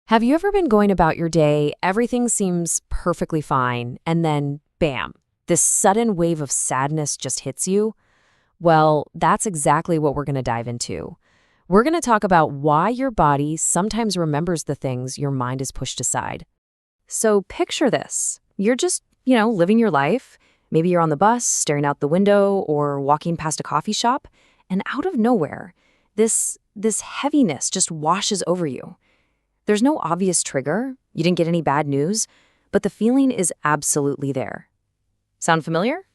Have you ever been going about your day, everything seems perfectly fine, and then, bam, this sudden wave of sadness just hits you? Well, that's exactly what we're going to dive into. We're going to talk about why your body sometimes remembers the things your mind has pushed aside. So picture this. You're just, living your life. Maybe you're on the bus, staring out the window, or walking past a coffee shop, and out of nowhere, this heaviness just washes over you. There's no obvious trigger, you didn't get any bad news, but the feeling is absolutely there. Sound familiar?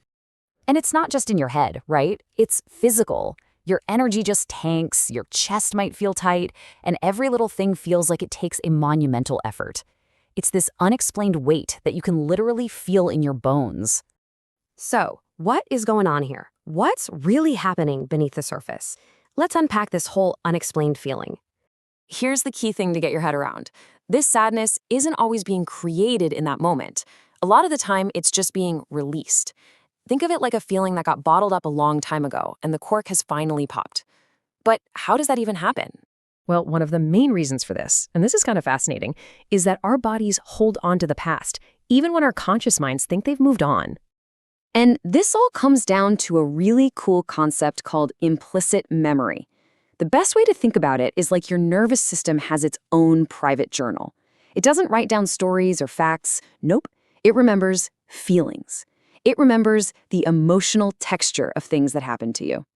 And it's not just in your head, right? It's physical. Your energy just tanks, your chest might feel tight, and every little thing feels like it takes a monumental effort. It's this unexplained weight that you can literally feel in your bones. So, what is going on here? What's really happening beneath the surface? Let's unpack this whole unexplained feeling. Here's the key thing to get your head around. This sadness isn't always being created in that moment. A lot of the time, it's just being released. Think of it like a feeling that got bottled up a long time ago, and the cork has finally popped. But how does that even happen? Well, one of the main reasons for this, and this is kind of fascinating, is that our bodies hold on to the past, even when our conscious minds think they've moved on. And this all comes down to a really cool concept called implicit memory. The best way to think about it is like your nervous system has its own private journal. It doesn't write down stories or facts. Nope. It remembers feelings. It remembers the emotional texture of things that happened to you.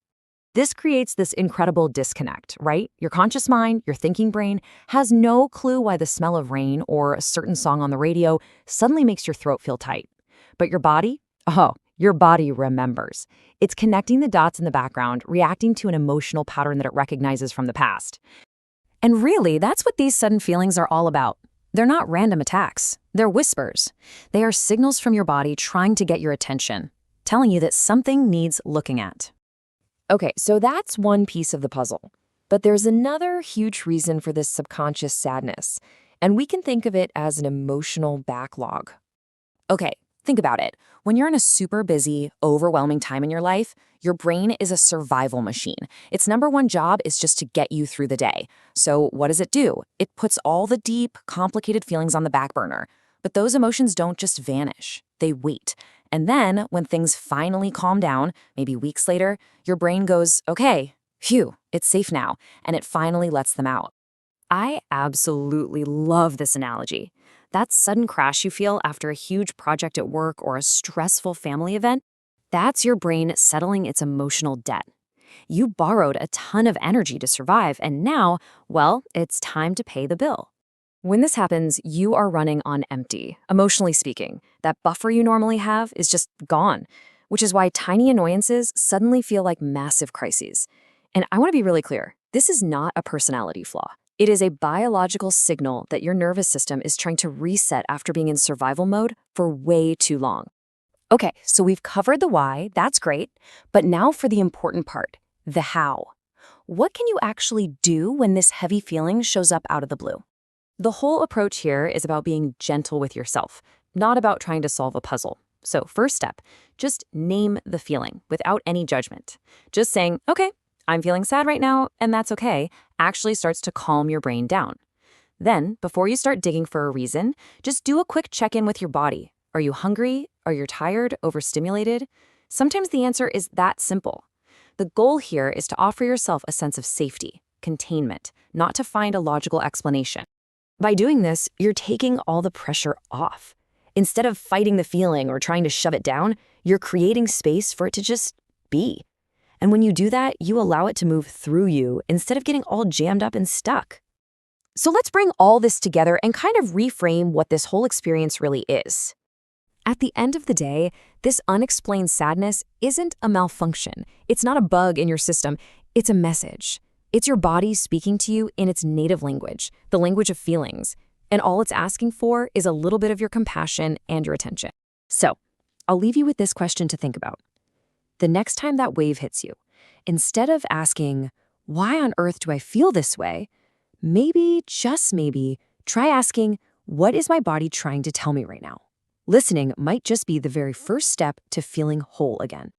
This creates this incredible disconnect, right? Your conscious mind, your thinking brain, has no clue why the smell of rain or a certain song on the radio suddenly makes your throat feel tight. But your body? Oh, your body remembers. It's connecting the dots in the background, reacting to an emotional pattern that it recognizes from the past. And really, that's what these sudden feelings are all about. They're not random attacks. They're whispers. They are signals from your body trying to get your attention, telling you that something needs looking at. Okay, so that's one piece of the puzzle. But there's another huge reason for this subconscious sadness, and we can think of it as an emotional backlog. Okay, think about it. When you're in a super busy, overwhelming time in your life, your brain is a survival machine. Its number one job is just to get you through the day. So what does it do? It puts all the deep, complicated feelings on the back burner. But those emotions don't just vanish. They wait. And then, when things finally calm down, maybe weeks later, your brain goes, okay, phew, it's safe now, and it finally lets them out. I absolutely love this analogy. That sudden crash you feel after a huge project at work or a stressful family event, that's your brain settling its emotional debt. You borrowed a ton of energy to survive, and now, well, it's time to pay the bill. When this happens, you are running on empty, emotionally speaking. That buffer you normally have is just gone, which is why tiny annoyances suddenly feel like massive crises. And I want to be really clear, this is not a personality flaw. It is a biological signal that your nervous system is trying to reset after being in survival mode for way too long. Okay, so we've covered the why, that's great, but now for the important part, the how. What can you actually do when this heavy feeling shows up out of the blue? The whole approach here is about being gentle with yourself, not about trying to solve a puzzle. So first step, just name the feeling without any judgment. Just saying, okay, I'm feeling sad right now, and that's okay, actually starts to calm your brain down. Then, before you start digging for a reason, just do a quick check-in with your body. Are you hungry? Are you tired? Overstimulated? Sometimes the answer is that simple. The goal here is to offer yourself a sense of safety, containment, not to find a logical explanation. By doing this, you're taking all the pressure off. Instead of fighting the feeling or trying to shove it down, you're creating space for it to just be. And when you do that, you allow it to move through you instead of getting all jammed up and stuck. So let's bring all this together and kind of reframe what this whole experience really is. At the end of the day, this unexplained sadness isn't a malfunction. It's not a bug in your system. It's a message. It's your body speaking to you in its native language, the language of feelings. And all it's asking for is a little bit of your compassion and your attention. So I'll leave you with this question to think about. The next time that wave hits you, instead of asking, why on earth do I feel this way? Maybe, just maybe, try asking, what is my body trying to tell me right now? Listening might just be the very first step to feeling whole again.